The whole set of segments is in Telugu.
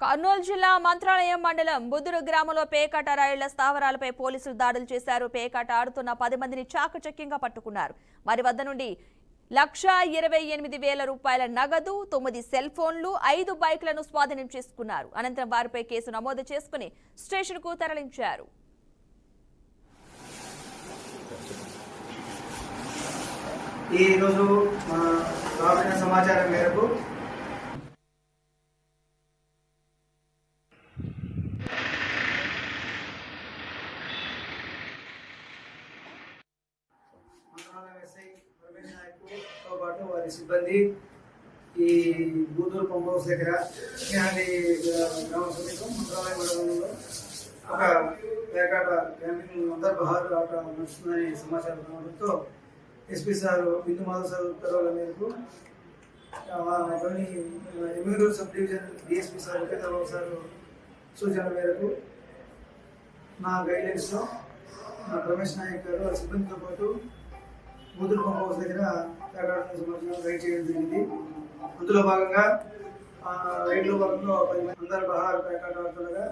కర్నూలు జిల్లా మంత్రాలయం మండలం బుద్దురు గ్రామంలో పేకాట రైళ్ల స్థావరాలపై పోలీసులు దాడులు చేశారు. పేకాట ఆడుతున్న 10 మందిని చాకచక్యంగా పట్టుకున్నారు. వారి వద్ద నుండి 1,28,000 రూపాయల నగదు, 9 సెల్ ఫోన్లు, 5 బైక్లను స్వాధీనం చేసుకున్నారు. అనంతరం వారిపై కేసు నమోదు చేసుకుని స్టేషన్కు తరలించారు. ఈ రోజు రాబడిన సమాచారం మేరకు పాటు వారి సిబ్బంది ఈ బూదూరు పంప్ హౌస్ దగ్గర గ్రామ సమీపం మంత్రాలయ మండలంలో ఒక పేకాట గ్రామీణ అంతర్బహారు ఆట నడుస్తుందని సమాచారం రావడంతో SP sir Bindu Madhav sir ఉత్తర్వుల మేరకు Emmiganur sub division DSP sir వికేతరావు సార్ సూచన మేరకు నా గైడ్లైన్స్లో నా రమేష్ నాయక్ గారు వారి సిబ్బందితో పాటు బూదూరు పంప్ హౌస్ దగ్గర పేకాటకు సంబంధించిన రైడ్ చేయడం జరిగింది. అందులో భాగంగా రైడ్లో భాగంలో 10 మంది అంతర్బహారు పేకాట ఆడుతుండగా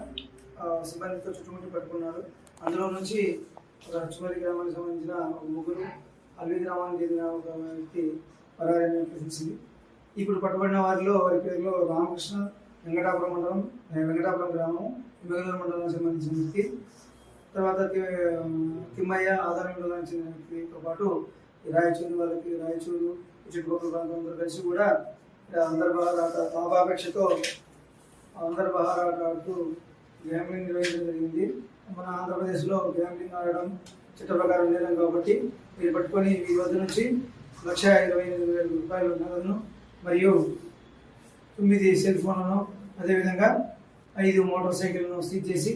సిబ్బందితో చుట్టుముట్టి పట్టుకున్నారు. అందులో నుంచి ఒక చుమరి గ్రామానికి సంబంధించిన ఒక ముగ్గురు, అల్వి గ్రామానికి చెందిన ఒక వ్యక్తి పరారైన తెలిసింది. ఇప్పుడు పట్టుబడిన వారిలో వారి పేరులో రామకృష్ణ, వెంకటాపురం గ్రామం, ఎమ్మిగనూరు మండలానికి సంబంధించిన వ్యక్తి, తర్వాత తిమ్మయ్య ఆధార మండలానికి చెందిన వ్యక్తితో పాటు రాయచూరు చుట్టుపక్కల ప్రాంతంలో కలిసి కూడా అంతర్బహార్ ఆట లాభాపేక్షతో అంతర్బహార్ ఆట ఆడుతూ గ్యాంబ్లింగ్ నిర్వహించడం జరిగింది. మన ఆంధ్రప్రదేశ్లో గ్యాంబ్లింగ్ ఆడడం చట్ట ప్రకారం నేరం కాబట్టి మీరు పట్టుకొని వీరి వద్ద నుంచి 1,28,000 రూపాయల నగదును మరియు 9 సెల్ ఫోన్లను, అదేవిధంగా 5 మోటార్ సైకిళ్లను సీజ్ చేసి